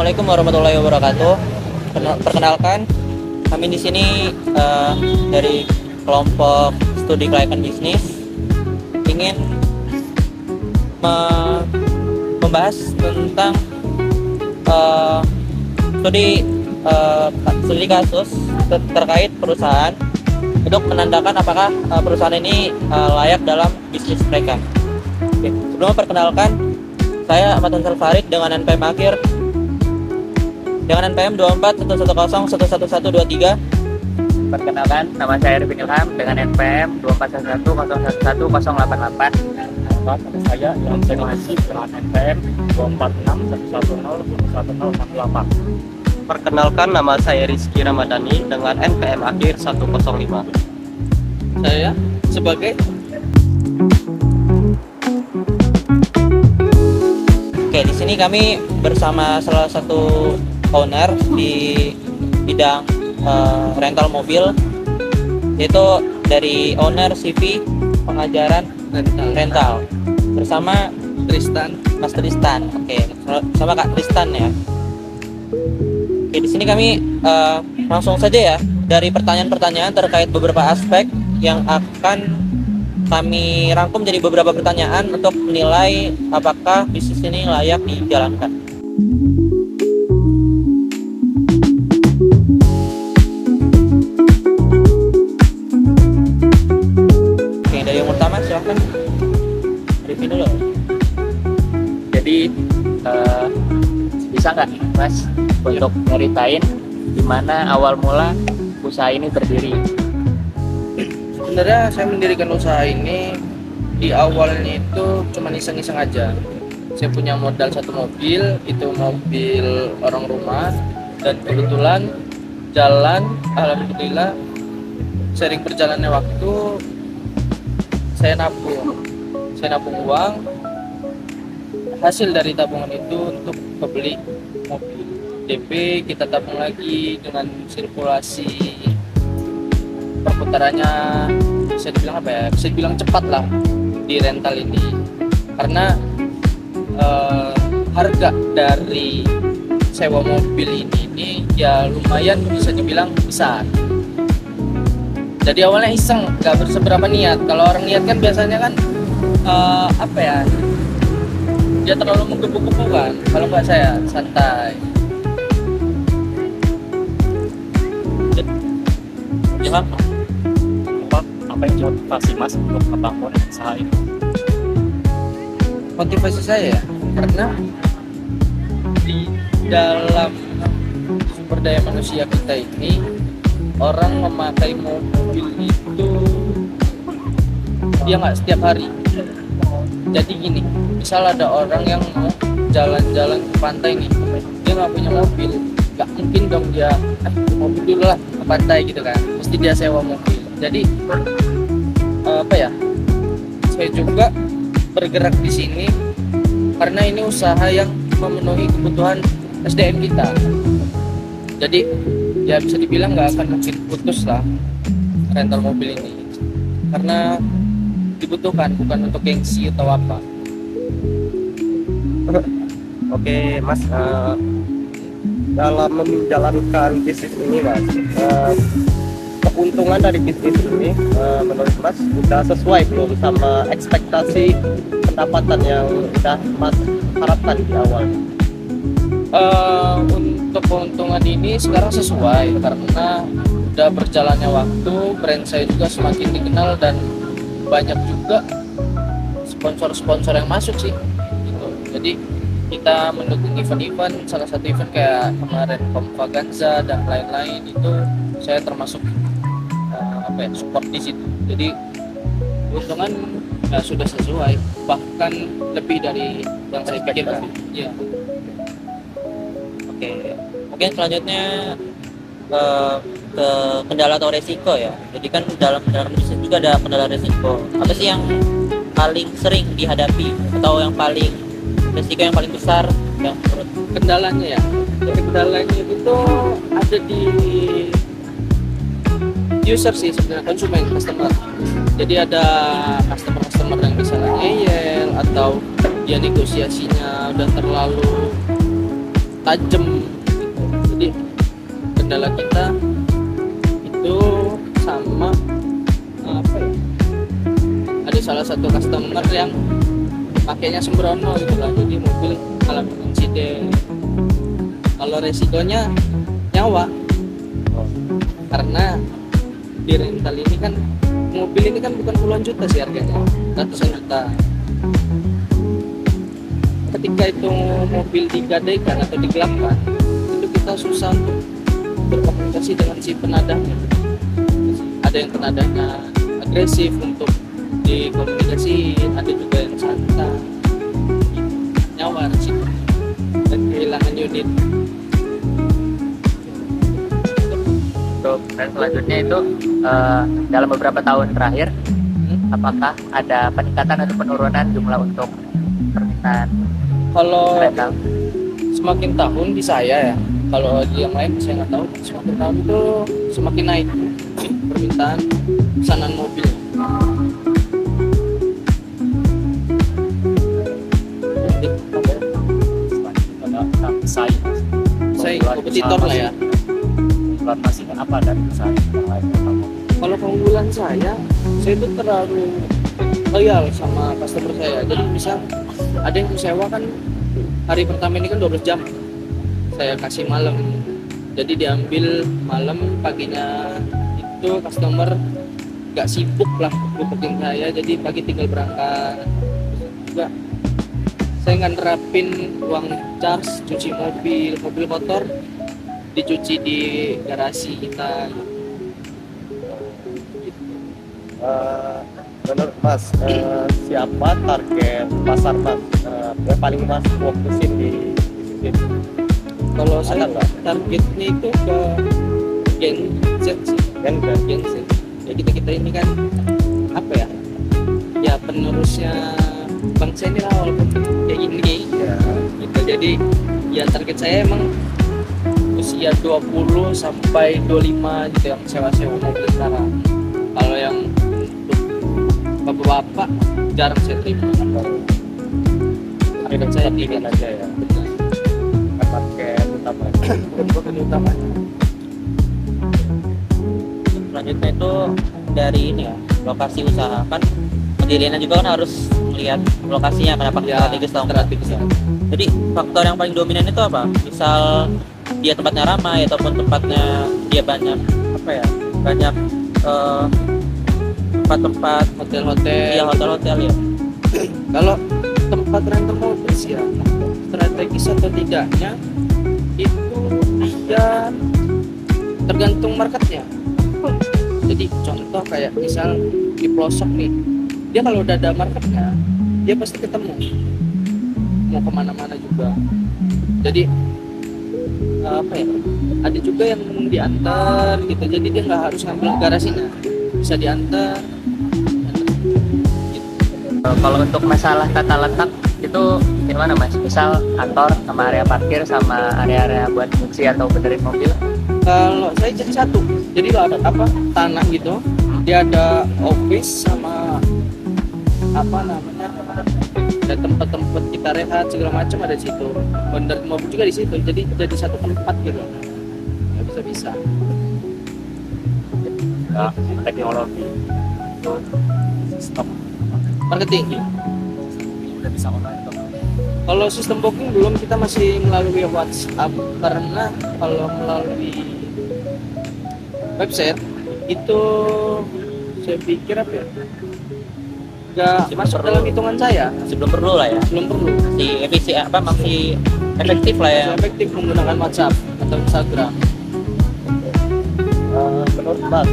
Assalamualaikum warahmatullahi wabarakatuh. Perkenalkan, kami di sini dari kelompok studi kelayakan bisnis ingin membahas tentang studi kasus terkait perusahaan untuk menandakan apakah perusahaan ini layak dalam bisnis mereka. Oke, sebelum perkenalkan, saya Ahmad Ansar Farid dengan NPM akhir dengan NPM 2411011123. Perkenalkan, nama saya Erwin Ilham dengan NPM 2411011188. Nama saya yang saya masih dengan NPM 2461101068. Perkenalkan, nama saya Rizky Ramadhani dengan NPM akhir 105. Saya sebagai Oke, di sini kami bersama salah satu owner di bidang rental mobil, yaitu dari owner CV pengajaran rental bersama Mas Tristan. Oke, sama Kak Tristan ya. Oke, di sini kami langsung saja ya dari pertanyaan-pertanyaan terkait beberapa aspek yang akan kami rangkum jadi beberapa pertanyaan untuk menilai apakah bisnis ini layak dijalankan. Oke, dari yang pertama silahkan review dulu. Jadi bisa nggak Mas untuk nyeritain gimana awal mula usaha ini berdiri? Sebenarnya saya mendirikan usaha ini di awalnya itu cuma iseng-iseng aja. Saya punya modal satu mobil, itu mobil orang rumah, dan kebetulan jalan, alhamdulillah sering berjalannya waktu saya nabung uang. Hasil dari tabungan itu untuk membeli mobil DP, kita tabung lagi dengan sirkulasi perputarannya bisa dibilang apa ya, bisa dibilang cepat lah di rental ini, karena harga dari sewa mobil ini ya lumayan bisa dibilang besar. Jadi awalnya iseng, gak berseberapa niat. Kalau orang niat kan biasanya kan apa ya, dia terlalu menggebu-gebu kan. Kalau nggak, saya santai. Ilham, Apa yang motivasi Mas untuk membangun usaha ini? Motivasi saya karena di dalam sumber daya manusia kita ini, orang memakai mobil itu dia nggak setiap hari. Jadi gini, misal ada orang yang mau jalan-jalan ke pantai nih, dia nggak punya mobil, nggak mungkin dong dia mobil dulu lah ke pantai gitu kan, mesti dia sewa mobil. Jadi apa ya, saya juga bergerak di sini karena ini usaha yang memenuhi kebutuhan SDM kita. Jadi ya bisa dibilang nggak akan mungkin putus lah rental mobil ini, karena dibutuhkan, bukan untuk gengsi atau apa. Oke Mas, dalam menjalankan bisnis ini Mas, keuntungan dari bisnis ini menurut Mas sudah sesuai belum sama ekspektasi pendapatan yang sudah Mas harapkan di awal? Untuk keuntungan ini sekarang sesuai karena udah berjalannya waktu, brand saya juga semakin dikenal dan banyak juga sponsor-sponsor yang masuk sih gitu. Jadi kita mendukung event-event, salah satu event kayak kemarin Komvaganza dan lain-lain, itu saya termasuk support di situ. Jadi keuntungan ya sudah sesuai, bahkan lebih dari yang saya pikirkan. Iya. oke. Mungkin selanjutnya ke kendala atau resiko ya. Jadi kan dalam bisnis juga ada kendala resiko. Apa sih yang paling sering dihadapi atau yang paling resiko yang paling besar yang menurut? Kendalanya ya, kendalanya itu ada di user sih sebenarnya, konsumen, customer. Jadi ada customer yang misalnya ngeyel atau dia negosiasinya udah terlalu tajam gitu. Jadi kendala kita itu sama apa ya, ada salah satu customer yang pakainya sembrono gitu lah, jadi mobil alami insiden. Kalau resikonya nyawa, karena di rental ini kan mobil ini kan bukan puluhan juta sih harganya, ratusan juta. Ketika itu mobil digadaikan atau digelapkan, itu kita susah untuk berkomunikasi dengan si penadahnya. Ada yang penadahnya agresif untuk dikomunikasi, ada juga yang santai. Nyawa resiko dan kehilangan unit. Untuk tren selanjutnya itu dalam beberapa tahun terakhir, apakah ada peningkatan atau penurunan jumlah untuk permintaan Kalau rental? semakin tahun di saya ya, kalau di yang lain saya nggak tahu, semakin tahun itu semakin naik permintaan pesanan mobil. Ada pesaing. Saya kompetitor lah ya. Keunggulan masih apa dari pesaing yang lain? Kalau keunggulan saya itu terlalu loyal sama customer saya. Jadi misal ada yang sewa kan hari pertama ini kan 12 jam, saya kasih malam, jadi diambil malam, paginya itu customer gak sibuk lah bukuin saya, jadi pagi tinggal berangkat. Juga saya nggak nerapin uang charge cuci mobil kotor dicuci di garasi kita. Menurut Mas, siapa target pasar Mas yang paling Mas fokusin di sini? Kalau saya Ada nggak? targetnya itu ke Gen Z sih, Kan Gen Z. Ya kita ini kan apa ya? Ya penerusnya bangsa ini lah, walaupun kayak gini ya, gitu. Jadi ya target saya emang usia 20 sampai 25 gitu yang sewa-sewa mobil sekarang. Kalau yang untuk bapak-bapak jarang saya terima. Target saya di Kepingin aja ya, target utama. bukan utamanya. Selanjutnya itu dari ini ya, lokasi usaha kan pendiriannya juga kan harus melihat lokasinya kenapa Ya, strategis atau enggak. strategis ya. Jadi faktor yang paling dominan itu apa? Misal dia tempatnya ramai ataupun tempatnya dia banyak apa ya? Banyak tempat-tempat Hotel-hotel. ya, hotel-hotel ya. Kalau tempat rental mobil sih ya, strategis atau tidaknya itu ya tergantung marketnya. Jadi contoh kayak misal di pelosok nih, dia kalau udah ada marketnya dia pasti ketemu mau kemana-mana juga. Jadi apa ya, ada juga yang diantar gitu, jadi dia nggak harus ngambil garasinya, bisa diantar gitu. Kalau untuk masalah tata letak itu gimana Mas? Misal kantor sama area parkir sama area-area buat fungsi atau benerin mobil. Kalau saya jadi satu, jadi kalau ada apa tanah gitu, dia ada office sama apa namanya, ada tempat-tempat kita rehat segala macam ada di situ, bener mobil juga di situ, jadi satu tempat gitu, nggak bisa. Ya, teknologi itu sistem Marketing. udah bisa online atau enggak? Kalau sistem booking belum, kita masih melalui WhatsApp, karena kalau melalui website itu saya pikir apa ya, nggak masuk dalam hitungan saya, Sebelum perlu lah ya. belum perlu. Masih efisien apa masih efektif lah ya. Masih efektif menggunakan WhatsApp atau Instagram. Menurut Mas,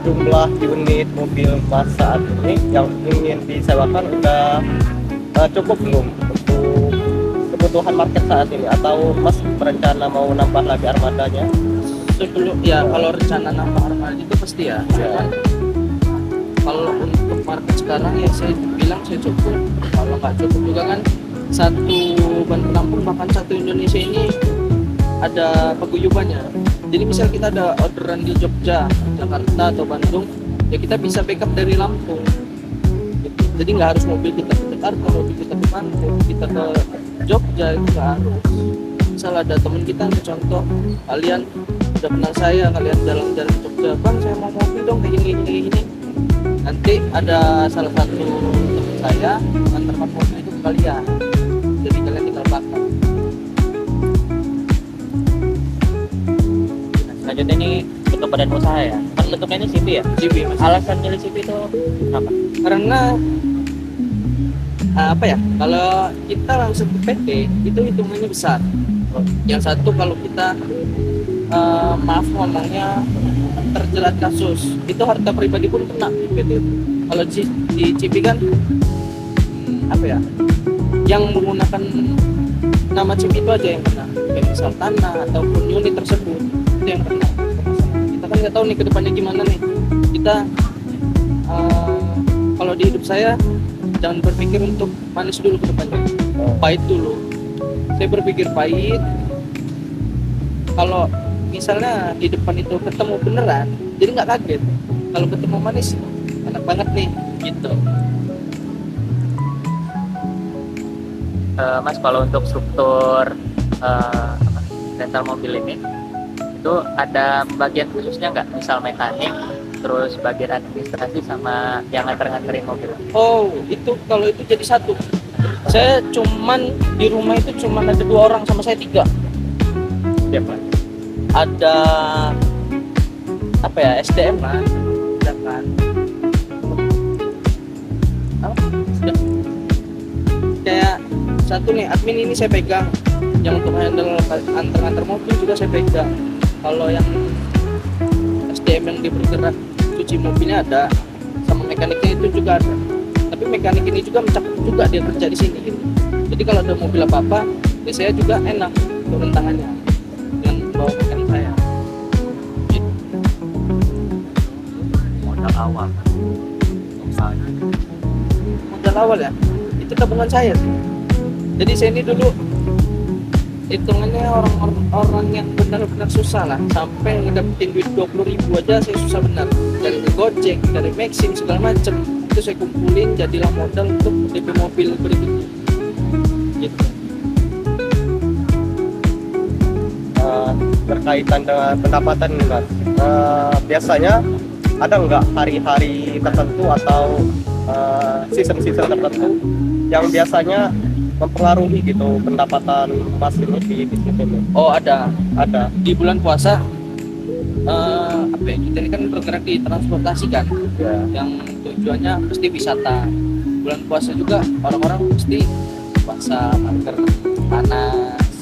jumlah unit mobil Mas saat ini yang ingin disewakan udah cukup belum untuk kebutuhan market saat ini, atau Mas berencana mau nambah lagi armadanya? Sebelum ya, kalau rencana nambah armada itu pasti ya. Cuman kalau untuk market sekarang ya saya bilang saya cukup. Kalau nggak cukup juga kan, satu ban penampung bahkan satu Indonesia ini ada paguyubannya. Jadi misal kita ada orderan di Jogja, Jakarta atau Bandung, ya kita bisa backup dari Lampung. Gitu. Jadi nggak harus mobil kita ke Jakarta, mobil kita ke Bandung, kita ke Jogja, itu nggak harus. misal ada teman kita nih, contoh kalian udah kenal saya, kalian jalan-jalan Jogja, bang saya mau mobil dong kayak gini, nanti ada salah satu teman saya antarkan mobil itu ke kalian, jadi kalian tinggal pakai. Selanjutnya ini untuk badan usaha ya. Kan bentuknya ini CV ya. CV mas. Alasan milih CV itu apa? Karena apa ya, kalau kita langsung ke PT itu hitungannya besar. Yang satu kalau kita maaf ngomongnya terjerat kasus, itu harta pribadi pun kena di PT. Kalau di CV kan apa ya, yang menggunakan nama CV itu aja yang kena, kayak misal tanah ataupun unit tersebut itu yang kena. Kita kan nggak tahu nih kedepannya gimana nih. Kita kalau di hidup saya jangan berpikir untuk manis dulu ke depannya, pahit dulu. Saya berpikir pahit, kalau misalnya di depan itu ketemu beneran, jadi nggak kaget. Kalau ketemu manis, enak banget nih, gitu. Mas, kalau untuk struktur rental mobil ini itu ada bagian khususnya nggak? Misal mekanik, terus bagian administrasi sama yang nganter-nganterin mobil. Oh, itu kalau itu jadi satu. Saya cuman di rumah itu cuman ada 2 orang sama saya 3. Siapa? Ada apa ya, SDM lah, sedangkan apa? Sudah. Kayak satu nih admin ini saya pegang, yang untuk handle antar mobil juga saya pegang. Kalau yang SDM yang bergerak cuci mobilnya ada, sama mekaniknya itu juga ada. Tapi mekanik ini juga mencakup juga dia kerja di sini gitu. Jadi kalau ada mobil apa-apa, ya saya juga enak turun tangannya dengan bawa mekanik saya. Gitu. Modal awal. Usahanya. Modal awal ya, itu tabungan saya sih. Jadi saya ini dulu hitungannya orang yang benar-benar susah lah, sampai ngedapetin duit 20.000 aja saya susah benar, dari Gojek, dari Maxim segala macem itu saya kumpulin jadilah modal untuk DP mobil berikutnya gitu. Berkaitan dengan pendapatan nih mas, biasanya ada nggak hari-hari tertentu atau season-season tertentu yang biasanya mempengaruhi gitu pendapatan mas ini di bisnis ini? Oh ada Ada. di bulan puasa, apa ya, kita ini kan bergerak di transportasi kan, Ya. yang tujuannya pasti wisata. Bulan puasa juga orang-orang pasti puasa, masker, panas.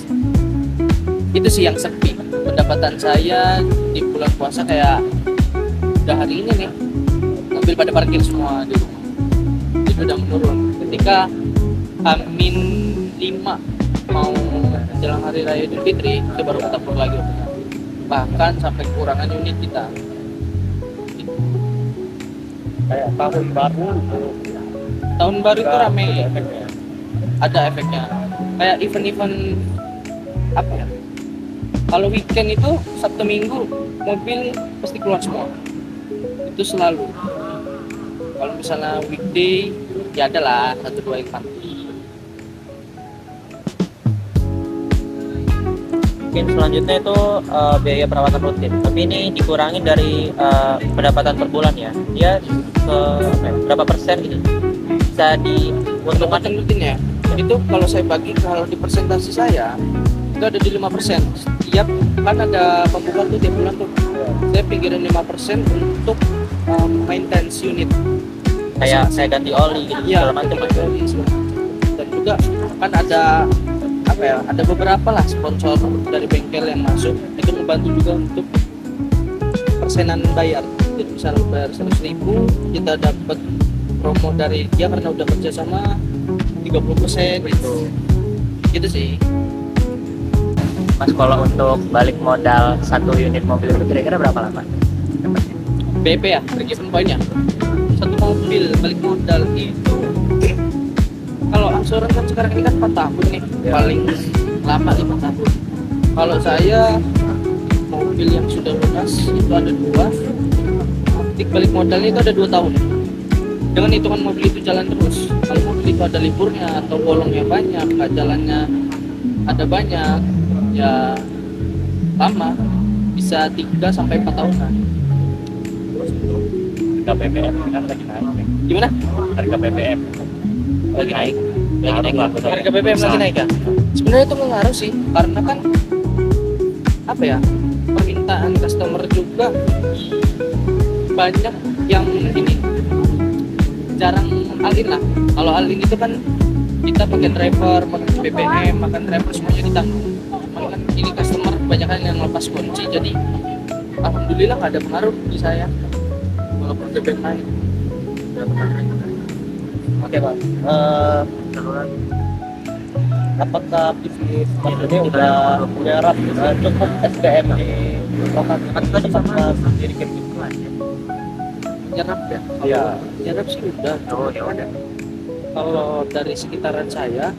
Itu sih yang sepi. Pendapatan saya di bulan puasa kayak udah hari ini nih, mobil pada parkir semua di rumah. Jadi udah menurun. Ketika Amin 5 mau menjelang hari raya Idul Fitri, itu baru kita pulang lagi. Bahkan sampai kekurangan unit kita. Kayak tahun baru gitu. Tahun baru itu Nggak rame, ada efeknya. ada efeknya. Kayak event-event apa ya? Kalau weekend itu Sabtu Minggu mobil pasti keluar semua. Itu selalu. Kalau misalnya weekday ya ada lah 1-2 yang mati. Mungkin selanjutnya itu biaya perawatan rutin. Tapi ini dikurangin dari pendapatan per bulan ya. Dia berapa persen gitu? Bisa diuntungkan. Pendapatan rutin ya. Itu kalau saya bagi, kalau di persentase saya itu ada di 5%. Setiap kan ada pembukaan tuh tiap bulan tuh. Saya pinggirin 5% untuk maintenance unit. Kayak saya ganti oli gitu Iya, segala macam. dan juga kan ada apa ya, ada beberapa lah sponsor dari bengkel yang masuk, itu membantu juga untuk persenan bayar. Jadi misalnya bayar 100.000, kita dapat promo dari dia karena udah kerja sama 30% gitu sih. Mas, kalau untuk balik modal 1 unit mobil itu kira-kira berapa lama? BP ya, break even point-nya. Satu mobil balik modal itu, kalau angsuran kan sekarang ini kan 4 tahun nih, paling lama 5 tahun. Kalau saya mobil yang sudah lunas itu ada 2, tik balik modalnya itu ada 2 tahun. Dengan hitungan mobil itu jalan terus. Kalau mobil itu ada liburnya atau bolongnya banyak, nggak jalannya ada banyak, ya lama, bisa 3 sampai 4 tahunan. Harga BBM kan lagi naik ya. Gimana? Harga BBM Lagi naik. Lagi naik. Ngaruh lah. Harga BBM lagi naik ya? Sebenarnya itu mengaruh sih, karena kan apa ya, permintaan customer juga banyak yang ini jarang alin lah. Kalau alin itu kan kita pakai driver, pakai BBM, makan driver semuanya ditanggung. Cuman kan ini customer kebanyakan yang lepas kunci, jadi alhamdulillah nggak ada pengaruh di saya walaupun BBM naik. Oke Pak. Apakah bisnis Mas ini udah menyerap cukup SDM di lokasi tadi sama sendiri gitu? Nyerap ya? Iya. Nyerap sih udah. Oh ya udah. Kalau dari sekitaran saya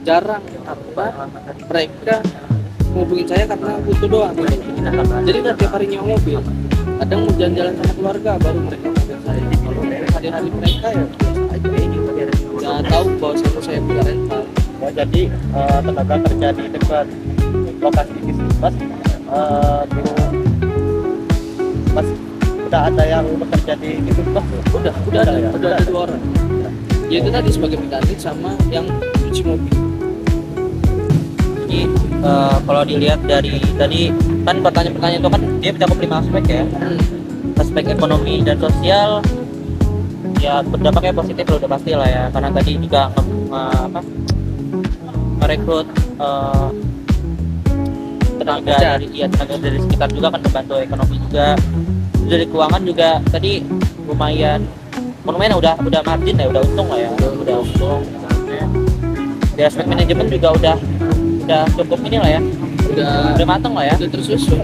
jarang apa mereka ngubungin saya karena butuh doang. Jadi nggak tiap hari nyewa mobil. Kadang mau jalan-jalan sama keluarga baru mereka ngubungin saya. Kalau hari-hari mereka ya biasa aja. Nggak tahu bahwa saya punya rental. Oh, jadi tenaga kerja di dekat lokasi bisnis Mas dulu Mas udah ada yang bekerja di situ Mas? Udah ada 2 orang. Ya itu tadi sebagai mekanik sama yang cuci mobil. Jadi kalau dilihat dari tadi kan pertanyaan-pertanyaan itu kan dia mencakup 5 aspek ya. Aspek ekonomi dan sosial ya berdampaknya positif udah pasti lah ya, karena tadi juga merekrut tenaga dari sekitar juga kan membantu ekonomi juga. Dari keuangan juga tadi lumayan udah margin ya, udah untung lah ya, udah untung. Di aspek manajemen juga udah cukup ini lah ya, udah matang lah ya, Udah tersusun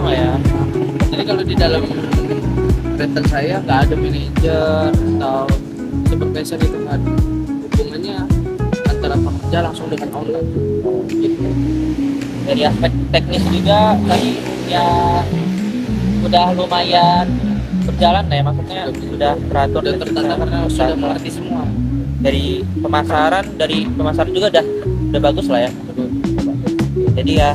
lah ya. Jadi kalau di dalam rental saya nggak ada manajer atau supervisor, itu nggak ada. Hubungannya antara pekerja langsung dengan owner gitu. Dari aspek teknis juga tadi ya udah lumayan berjalan lah ya, maksudnya sudah teratur Udah dan tertata karena sudah mengerti semua. dari pemasaran juga udah bagus lah ya. Jadi ya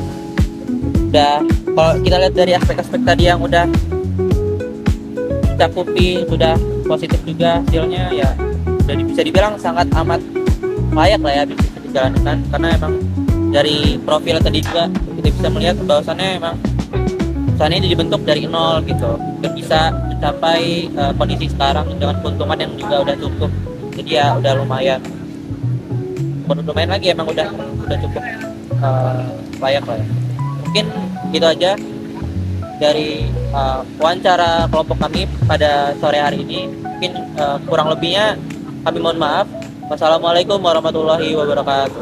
udah, kalau kita lihat dari aspek-aspek tadi yang udah cakupi, sudah positif juga hasilnya ya, udah bisa dibilang sangat amat layak lah ya bisa dijalankan, karena emang dari profil tadi juga kita bisa melihat bahwasannya emang perusahaan ini dibentuk dari nol gitu dan bisa mencapai kondisi sekarang dengan keuntungan yang juga udah cukup. Jadi ya udah lumayan lagi, emang udah cukup layak lah ya. Mungkin gitu aja dari wawancara kelompok kami pada sore hari ini. Mungkin kurang lebihnya kami mohon maaf. Wassalamualaikum warahmatullahi wabarakatuh.